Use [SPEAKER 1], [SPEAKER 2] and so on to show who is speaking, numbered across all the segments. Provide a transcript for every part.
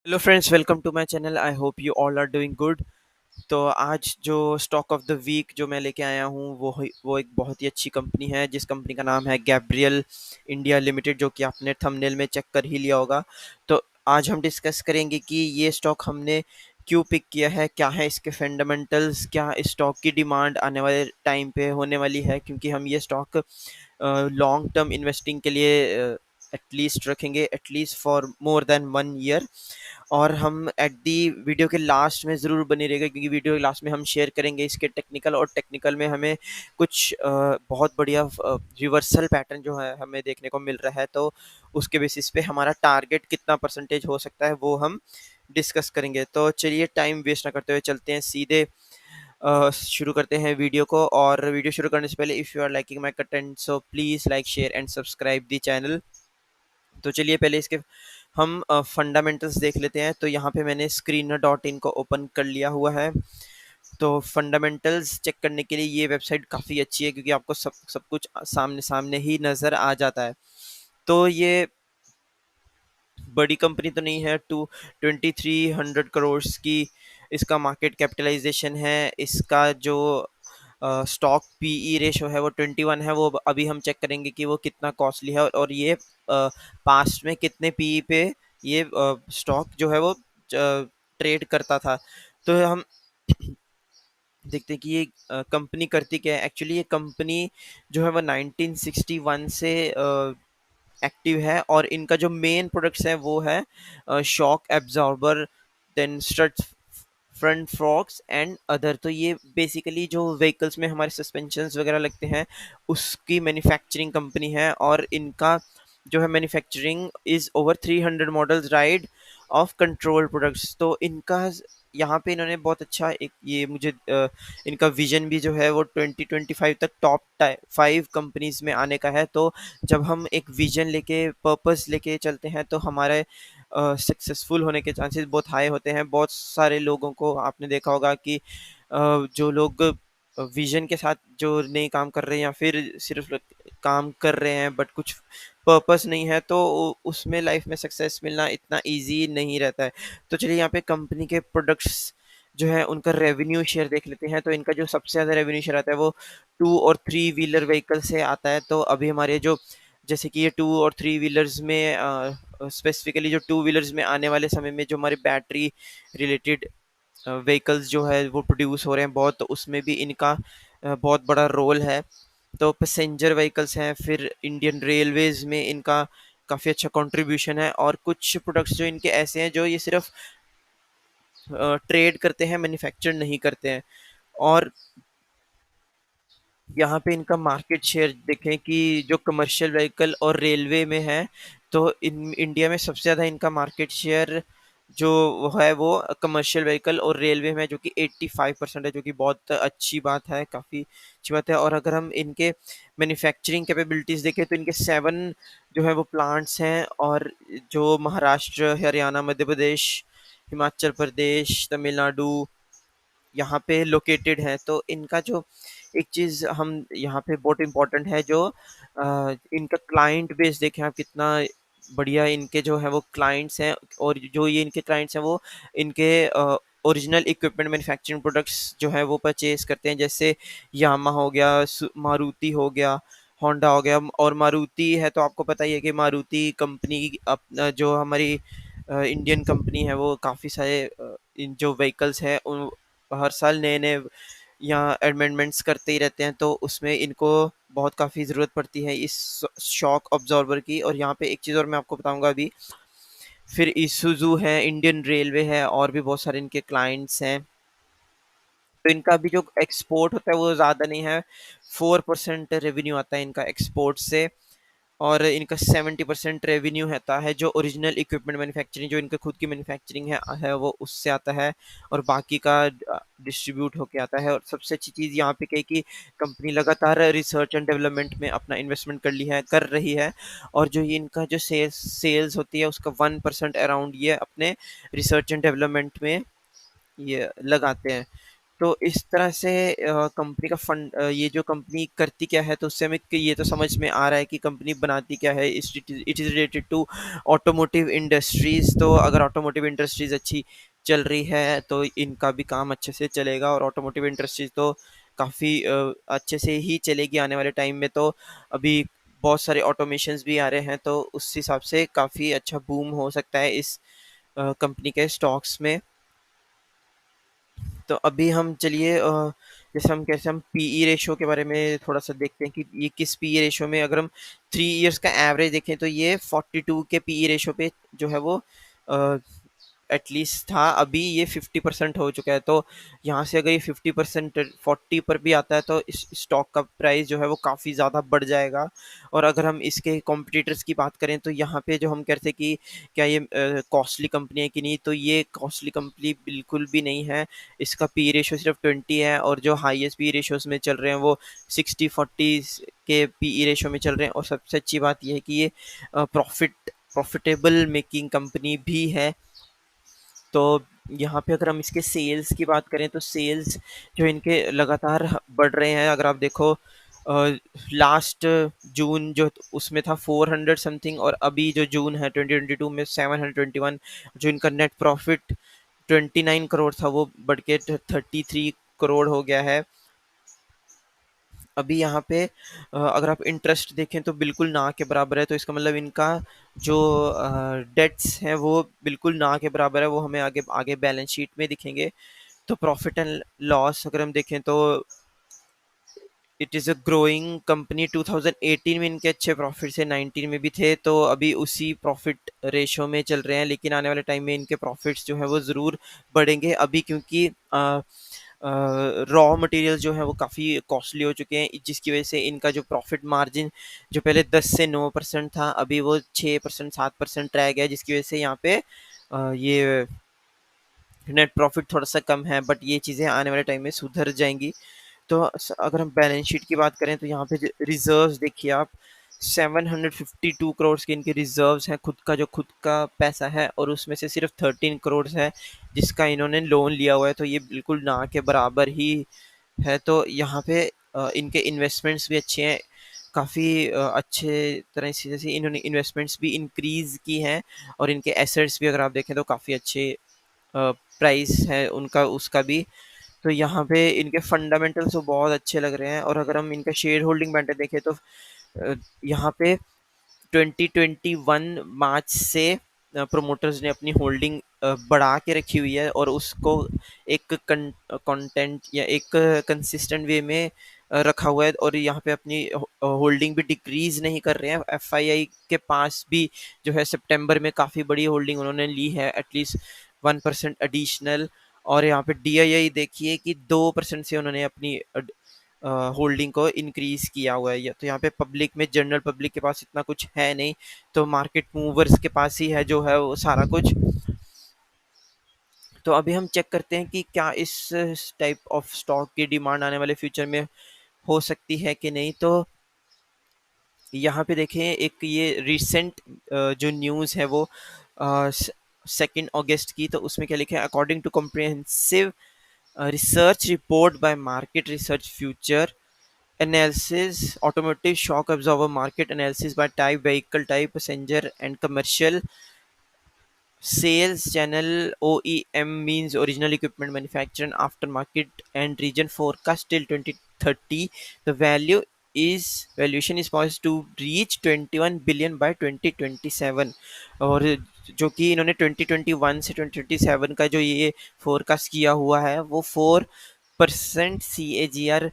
[SPEAKER 1] Hello friends, welcome to my channel. I hope you all are doing good. तो आज जो stock of the week जो मैं लेके आया हूँ वो एक बहुत ही अच्छी कंपनी है, जिस कंपनी का नाम है गैब्रियल इंडिया लिमिटेड, जो कि आपने थंबनेल में चेक कर ही लिया होगा। तो आज हम डिस्कस करेंगे कि ये स्टॉक हमने क्यों पिक किया है, क्या है इसके फंडामेंटल्स, क्या इस स्टॉक की डिमांड आने वाले टाइम पे होने वाली है, क्योंकि हम ये स्टॉक लॉन्ग टर्म इन्वेस्टिंग के लिए एटलीस्ट रखेंगे, at least for more than 1 year. और हम एट दी वीडियो के लास्ट में ज़रूर बने रहेगा, क्योंकि वीडियो के लास्ट में हम शेयर करेंगे इसके टेक्निकल, और टेक्निकल में हमें कुछ बहुत बढ़िया रिवर्सल पैटर्न जो है हमें देखने को मिल रहा है। तो उसके बेसिस पे हमारा टारगेट कितना परसेंटेज हो सकता है वो हम डिस्कस करेंगे। तो चलिए टाइम वेस्ट ना करते हुए चलते हैं सीधे, शुरू करते हैं वीडियो को। और वीडियो शुरू करने से पहले, if you are liking my content so please like, share and subscribe the channel. तो चलिए पहले इसके हम फंडामेंटल्स देख लेते हैं। तो यहाँ पे मैंने स्क्रीनर डॉट इन को ओपन कर लिया हुआ है। तो फंडामेंटल्स चेक करने के लिए ये वेबसाइट काफ़ी अच्छी है, क्योंकि आपको सब सब कुछ सामने सामने ही नज़र आ जाता है। तो ये बड़ी कंपनी तो नहीं है। 2300 की इसका मार्केट कैपिटलाइजेशन है। इसका जो स्टॉक पीई रेशो है वो 21 है। वो अभी हम चेक करेंगे कि वो कितना कॉस्टली है, और ये पास्ट में कितने पीई पे ये स्टॉक जो है वो ट्रेड करता था। तो हम देखते हैं कि ये कंपनी करती क्या है। एक्चुअली ये कंपनी जो है वो 1961 से एक्टिव है, और इनका जो मेन प्रोडक्ट्स है वो है shock absorber, then strut front forks and other. तो ये बेसिकली जो व्हीकल्स में हमारे सस्पेंशंस वगैरह लगते हैं उसकी मैन्युफैक्चरिंग कंपनी है। और इनका जो है manufacturing is over 300 models ride of control products. तो इनका यहाँ पे इन्होंने बहुत अच्छा एक ये मुझे इनका विजन भी जो है वो 2025 तक टॉप 5 कंपनीज में आने का है। तो जब हम एक विजन लेके, पर्पस लेके चलते हैं, तो हमारे सक्सेसफुल होने के चांसेस बहुत हाई होते हैं। बहुत सारे लोगों को आपने देखा होगा कि जो लोग विजन के साथ जो नए काम कर रहे हैं, या फिर सिर्फ काम कर रहे हैं बट कुछ पर्पस नहीं है, तो उसमें लाइफ में सक्सेस मिलना इतना इजी नहीं रहता है। तो चलिए यहाँ पे कंपनी के प्रोडक्ट्स जो है उनका रेवेन्यू शेयर देख लेते हैं। तो इनका जो सबसे ज़्यादा रेवेन्यू शेयर आता है वो 2 और 3 व्हीलर व्हीकल से आता है। तो अभी हमारे जो, जैसे कि ये 2 और 3 व्हीलर्स में स्पेसिफिकली जो 2 व्हीलर्स में आने वाले समय में जो हमारे बैटरी रिलेटेड व्हीकल्स जो है वो प्रोड्यूस हो रहे हैं बहुत, तो उसमें भी इनका बहुत बड़ा रोल है। तो पैसेंजर व्हीकल्स हैं, फिर इंडियन रेलवेज में इनका काफ़ी अच्छा कंट्रीब्यूशन है। और कुछ प्रोडक्ट्स जो इनके ऐसे हैं जो ये सिर्फ ट्रेड करते हैं, मैन्युफैक्चर नहीं करते हैं। और यहाँ पे इनका मार्केट शेयर देखें कि जो कमर्शियल व्हीकल और रेलवे में है, तो इन इंडिया में सबसे ज़्यादा इनका मार्केट शेयर जो वो है वो कमर्शियल व्हीकल और रेलवे में, जो कि 85% है, जो कि बहुत अच्छी बात है, काफ़ी अच्छी बात है। और अगर हम इनके मैन्युफैक्चरिंग कैपेबिलिटीज़ देखें, तो इनके 7 जो है वो प्लांट्स हैं, और जो महाराष्ट्र, हरियाणा, मध्य प्रदेश, हिमाचल प्रदेश, तमिलनाडु यहाँ पे लोकेटेड है। तो इनका जो एक चीज़ हम यहाँ पे बहुत इम्पोर्टेंट है, जो इनका क्लाइंट बेस देखें आप, कितना बढ़िया इनके जो है वो क्लाइंट्स हैं। और जो ये इनके क्लाइंट्स हैं वो इनके ओरिजिनल इक्विपमेंट मैन्युफैक्चरिंग प्रोडक्ट्स जो है वो परचेज करते हैं। जैसे यामा हो गया, मारुति हो गया, होंडा हो गया। और मारुति है तो आपको पता ही है कि मारुति कंपनी अपना जो हमारी इंडियन कंपनी है वो काफ़ी सारे इन जो व्हीकल्स हैं उन हर साल नए नए यहाँ अमेंडमेंट्स करते ही रहते हैं। तो उसमें इनको बहुत काफ़ी ज़रूरत पड़ती है इस शॉक ऑब्जॉर्वर की। और यहाँ पे एक चीज़ और मैं आपको बताऊंगा अभी, फिर इसूजू है, इंडियन रेलवे है, और भी बहुत सारे इनके क्लाइंट्स हैं। तो इनका भी जो एक्सपोर्ट होता है वो ज़्यादा नहीं है, 4% रेवेन्यू आता है इनका एक्सपोर्ट से। और इनका 70% रेवेन्यू रहता है जो ओरिजिनल इक्विपमेंट मैन्युफैक्चरिंग, जो इनका खुद की मैन्युफैक्चरिंग है वो उससे आता है। और बाकी का डिस्ट्रीब्यूट होके आता है। और सबसे अच्छी चीज़ यहाँ पे क्या है कि कंपनी लगातार रिसर्च एंड डेवलपमेंट में अपना इन्वेस्टमेंट कर रही है। और जो ये इनका जो सेल्स होती है उसका 1% अराउंड ये अपने रिसर्च एंड डेवलपमेंट में ये लगाते हैं। तो इस तरह से कंपनी का फंड, ये जो कंपनी करती क्या है, तो उससे हमें ये तो समझ में आ रहा है कि कंपनी बनाती क्या है। It is related to automotive industries. तो अगर ऑटोमोटिव इंडस्ट्रीज़ अच्छी चल रही है तो इनका भी काम अच्छे से चलेगा, और ऑटोमोटिव इंडस्ट्रीज़ तो काफ़ी अच्छे से ही चलेगी आने वाले टाइम में। तो अभी बहुत सारे ऑटोमेशंस भी आ रहे हैं, तो उस हिसाब से काफ़ी अच्छा बूम हो सकता है इस कंपनी के स्टॉक्स में। तो अभी हम चलिए, जैसे हम कैसे हम पीई रेशो के बारे में थोड़ा सा देखते हैं कि ये किस पीई रेशो में, अगर हम 3 इयर्स का एवरेज देखें तो ये 42 के पीई रेशो पे जो है वो एटलीस्ट था। अभी ये 50% हो चुका है। तो यहाँ से अगर ये 50% 40 पर भी आता है तो इस स्टॉक का प्राइस जो है वो काफ़ी ज़्यादा बढ़ जाएगा। और अगर हम इसके कॉम्पिटिटर्स की बात करें तो यहाँ पे जो हम कहते हैं कि क्या ये कॉस्टली कंपनी है कि नहीं, तो ये कॉस्टली कंपनी बिल्कुल भी नहीं है। इसका पी रेशो सिर्फ 20 है, और जो हाईएस्ट पी रेशोज में चल रहे हैं वो 60-40 के पी रेशो में चल रहे हैं। और सबसे अच्छी बात यह है कि ये प्रॉफिटेबल मेकिंग कंपनी भी है। तो यहाँ पे अगर हम इसके सेल्स की बात करें तो सेल्स जो इनके लगातार बढ़ रहे हैं। अगर आप देखो लास्ट जून जो उसमें था 400 समथिंग, और अभी जो जून है 2022 में 721। जो इनका नेट प्रॉफिट 29 करोड़ था वो बढ़ के 33 करोड़ हो गया है। अभी यहाँ पे अगर आप इंटरेस्ट देखें तो बिल्कुल ना के बराबर है। तो इसका मतलब इनका जो डेट्स हैं वो बिल्कुल ना के बराबर है। वो हमें आगे आगे बैलेंस शीट में दिखेंगे। तो प्रॉफिट एंड लॉस अगर हम देखें तो it is a growing company. 2018 में इनके अच्छे प्रॉफिट थे, 19 में भी थे, तो अभी उसी प्रॉफिट रेशो में चल रहे हैं। लेकिन आने वाले टाइम में इनके प्रॉफिट्स जो है वो ज़रूर बढ़ेंगे, अभी क्योंकि रॉ मटेरियल जो है वो काफ़ी कॉस्टली हो चुके हैं, जिसकी वजह से इनका जो प्रॉफिट मार्जिन जो पहले 10 से 9% था अभी वो 6% 7% रह गया, जिसकी वजह से यहाँ पे ये नेट प्रॉफिट थोड़ा सा कम है। बट ये चीज़ें आने वाले टाइम में सुधर जाएंगी। तो अगर हम बैलेंस शीट की बात करें तो यहाँ पे रिजर्व्स देखिए आप, 752 करोड़ के इनके रिजर्व्स हैं, खुद का जो खुद का पैसा है, और उसमें से सिर्फ 13 करोड़ है जिसका इन्होंने लोन लिया हुआ है। तो ये बिल्कुल ना के बराबर ही है। तो यहाँ पे इनके इन्वेस्टमेंट्स भी अच्छे हैं, काफ़ी अच्छे तरह से जैसे इन्होंने इन्वेस्टमेंट्स भी इंक्रीज़ की हैं, और इनके एसेट्स भी अगर आप देखें तो काफ़ी अच्छे प्राइस है उनका उसका भी। तो यहाँ पे इनके फंडामेंटल्स तो बहुत अच्छे लग रहे हैं। और अगर हम इनका शेयर होल्डिंग पैटर्न देखें तो यहाँ पे 2021 मार्च से प्रोमोटर्स ने अपनी होल्डिंग बढ़ा के रखी हुई है, और उसको एक कंटेंट या एक कंसिस्टेंट वे में रखा हुआ है। और यहाँ पे अपनी होल्डिंग भी डिक्रीज नहीं कर रहे हैं। एफआईआई के पास भी जो है सितंबर में काफ़ी बड़ी होल्डिंग उन्होंने ली है, एटलीस्ट 1% एडिशनल। और यहाँ पे डीआईआई देखिए कि 2% से उन्होंने अपनी होल्डिंग को इंक्रीज किया हुआ है। तो यहाँ पे पब्लिक में, जनरल पब्लिक के पास इतना कुछ है नहीं, तो मार्केट मूवर्स के पास ही है जो है वो सारा कुछ। तो अभी हम चेक करते हैं कि क्या इस टाइप ऑफ स्टॉक की डिमांड आने वाले फ्यूचर में हो सकती है कि नहीं। तो यहाँ पे देखें, एक ये रिसेंट जो न्यूज़ है वो 2 अगस्त की, तो उसमें क्या लिखा है, according to comprehensive research report by market research future analysis automotive shock absorber market analysis by type, vehicle type, passenger and commercial sales channel, OEM means original equipment manufacturer and aftermarket, and region forecast till 2030. The valuation is poised to reach 21 billion by 2027। और जो कि इन्होंने 2021 से 2027 का जो ये forecast किया हुआ है वो 4% CAGR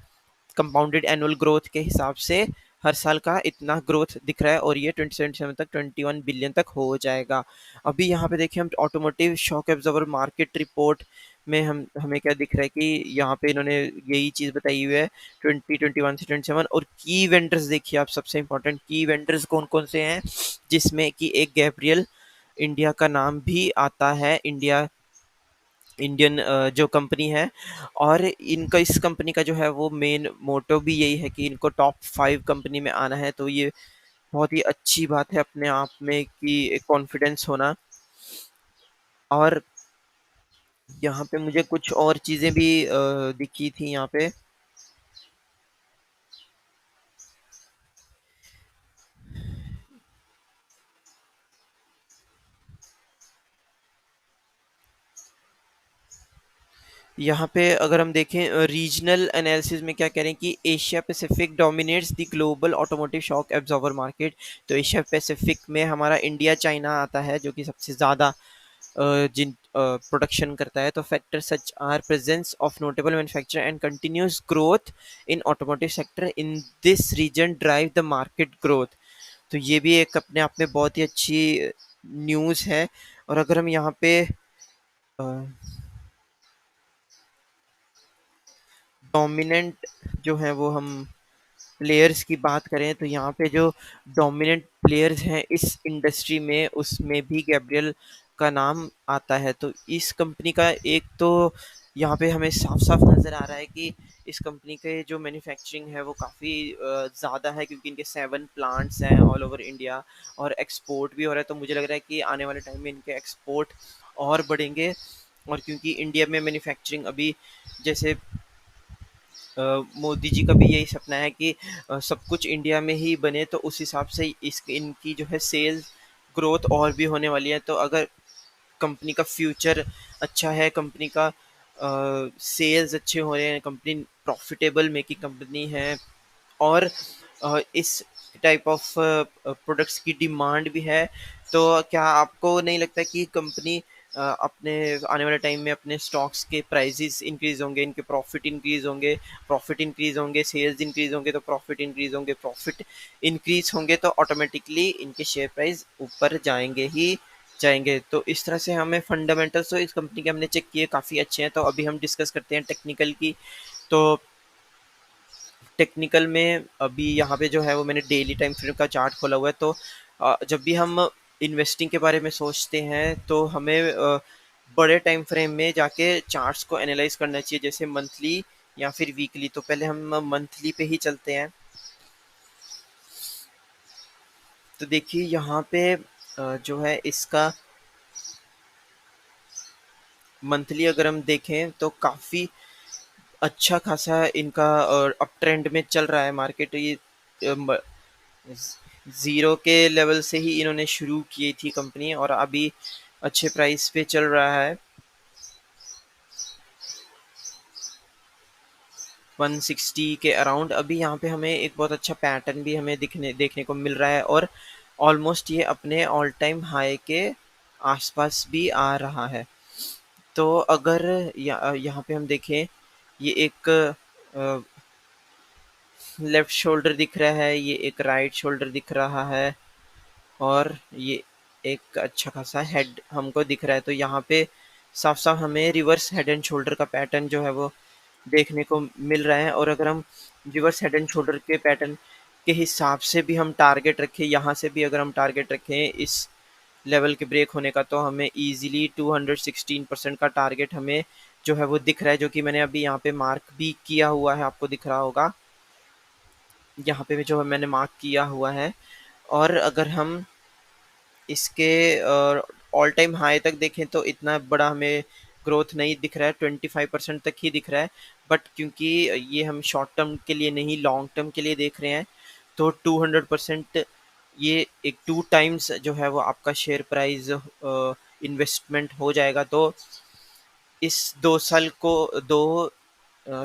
[SPEAKER 1] कंपाउंडेड एनुअल ग्रोथ के हिसाब से हर साल का इतना ग्रोथ दिख रहा है, और ये 2077 तक 21 बिलियन तक हो जाएगा। अभी यहाँ पे देखिए, हम automotive shock absorber market report में हमें क्या दिख रहा है कि यहाँ पे इन्होंने यही चीज़ बताई हुई है 2021 से 27। और की वेंडर्स देखिए आप, सबसे इंपॉर्टेंट की वेंडर्स कौन कौन से हैं, जिसमें कि एक गैब्रियल इंडिया का नाम भी आता है, इंडियन जो कंपनी है। और इनका इस कंपनी का जो है वो मेन मोटो भी यही है कि इनको टॉप 5 कंपनी में आना है। तो ये बहुत ही अच्छी बात है अपने आप में कि एक कॉन्फिडेंस होना। और यहाँ पे मुझे कुछ और चीज़ें भी दिखी थी यहाँ पे। यहाँ पे अगर हम देखें रीजनल एनालिसिस में क्या कह रहे हैं कि Asia Pacific dominates the global automotive shock absorber market. तो एशिया पैसिफिक में हमारा इंडिया चाइना आता है जो कि सबसे ज़्यादा जिन प्रोडक्शन करता है। तो factor such are presence of notable manufacture and continuous growth in automotive sector in this region drive the market growth. तो ये भी एक अपने आप में बहुत ही अच्छी न्यूज़ है। और अगर हम यहाँ पे डोमिनेंट जो है वो हम प्लेयर्स की बात करें तो यहाँ पे जो डोमिनेंट प्लेयर्स हैं इस इंडस्ट्री में उसमें भी गैब्रियल का नाम आता है। तो इस कंपनी का एक तो यहाँ पे हमें साफ साफ नज़र आ रहा है कि इस कंपनी के जो मैन्युफैक्चरिंग है वो काफ़ी ज़्यादा है, क्योंकि इनके 7 प्लांट्स हैं ऑल ओवर इंडिया और एक्सपोर्ट भी हो रहा है। तो मुझे लग रहा है कि आने वाले टाइम में इनके एक्सपोर्ट और बढ़ेंगे। और क्योंकि इंडिया में मैन्युफैक्चरिंग अभी जैसे मोदी जी का भी यही सपना है कि सब कुछ इंडिया में ही बने, तो उस हिसाब से इस इनकी जो है सेल्स ग्रोथ और भी होने वाली है। तो अगर कंपनी का फ्यूचर अच्छा है, कंपनी का सेल्स अच्छे हो रहे हैं, कंपनी प्रॉफिटेबल मेकिंग कंपनी है और इस टाइप ऑफ प्रोडक्ट्स की डिमांड भी है, तो क्या आपको नहीं लगता कि कंपनी अपने आने वाले टाइम में अपने स्टॉक्स के प्राइसेस इंक्रीज होंगे, इनके प्रॉफिट इंक्रीज होंगे, सेल्स इंक्रीज होंगे तो प्रॉफिट इंक्रीज होंगे, प्रॉफिट इंक्रीज होंगे तो ऑटोमेटिकली इनके शेयर प्राइस ऊपर जाएंगे ही जाएंगे। तो इस तरह से हमें फंडामेंटल्स तो इस कंपनी के हमने चेक किए काफ़ी अच्छे हैं। तो अभी हम डिस्कस करते हैं टेक्निकल की। तो टेक्निकल में अभी यहाँ पे जो है वो मैंने डेली टाइम फ्रेम का चार्ट खोला हुआ है। तो जब भी हम इन्वेस्टिंग के बारे में सोचते हैं तो हमें बड़े टाइम फ्रेम में जाके चार्ट्स को एनालाइज करना चाहिए, जैसे मंथली या फिर वीकली। तो पहले हम मंथली पे ही चलते हैं। तो देखिए यहाँ पे जो है इसका मंथली अगर हम देखें तो काफ़ी अच्छा खासा इनका अप ट्रेंड में चल रहा है मार्केट। ये ज़ीरो के लेवल से ही इन्होंने शुरू की थी कंपनी और अभी अच्छे प्राइस पे चल रहा है, 160 के अराउंड। अभी यहाँ पे हमें एक बहुत अच्छा पैटर्न भी हमें देखने को मिल रहा है और ऑलमोस्ट ये अपने ऑल टाइम हाई के आसपास भी आ रहा है। तो अगर यहाँ पे हम देखें, ये एक लेफ्ट शोल्डर दिख रहा है, ये एक राइट शोल्डर दिख रहा है और ये एक अच्छा खासा हेड हमको दिख रहा है। तो यहाँ पे साफ साफ हमें रिवर्स हेड एंड शोल्डर का पैटर्न जो है वो देखने को मिल रहा है। और अगर हम रिवर्स हेड एंड शोल्डर के पैटर्न के हिसाब से भी हम टारगेट रखें, यहाँ से भी अगर हम टारगेट रखें इस लेवल के ब्रेक होने का, तो हमें इजीली 216% का टारगेट हमें जो है वो दिख रहा है, जो कि मैंने अभी यहाँ पे मार्क भी किया हुआ है, आपको दिख रहा होगा यहाँ पे भी जो है मैंने मार्क किया हुआ है। और अगर हम इसके ऑल टाइम हाई तक देखें तो इतना बड़ा हमें ग्रोथ नहीं दिख रहा है, 25% तक ही दिख रहा है। बट क्योंकि ये हम शॉर्ट टर्म के लिए नहीं लॉन्ग टर्म के लिए देख रहे हैं, तो 200% ये एक 2 टाइम्स जो है वो आपका शेयर प्राइस इन्वेस्टमेंट हो जाएगा। तो इस 2 साल को दो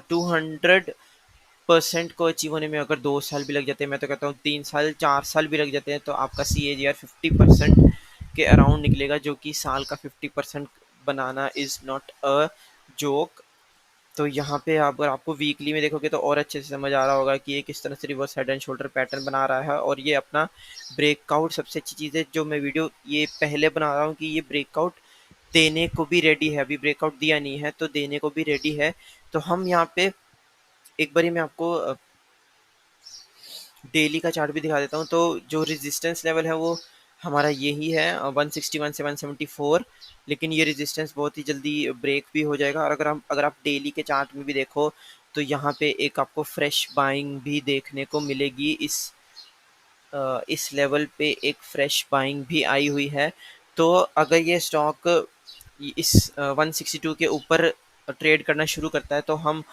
[SPEAKER 1] 200% को अचीव होने में अगर 2 साल भी लग जाते हैं, मैं तो कहता हूँ 3 साल 4 साल भी लग जाते हैं, तो आपका CAGR 50% के अराउंड निकलेगा, जो कि साल का 50% बनाना इज़ नॉट अ जोक। तो यहाँ पे अगर आपको वीकली में देखोगे तो और अच्छे से समझ आ रहा होगा कि ये किस तरह से reverse head and shoulder pattern बना रहा है। और ये अपना ब्रेकआउट, सबसे अच्छी चीज़ है जो मैं वीडियो ये पहले बना रहा हूँ कि ये ब्रेकआउट देने को भी रेडी है। अभी ब्रेकआउट दिया नहीं है तो देने को भी रेडी है। तो हम यहाँ पे एक बारी मैं आपको डेली का चार्ट भी दिखा देता हूँ। तो जो रेजिस्टेंस लेवल है वो हमारा यही है, 161 से 174। लेकिन ये रेजिस्टेंस बहुत ही जल्दी ब्रेक भी हो जाएगा। और अगर आप डेली के चार्ट में भी देखो तो यहाँ पे एक आपको फ्रेश बाइंग भी देखने को मिलेगी। इस लेवल पे एक फ्रेश बाइंग भी आई हुई है। तो अगर ये स्टॉक इस 162 के ऊपर ट्रेड करना शुरू करता है तो हम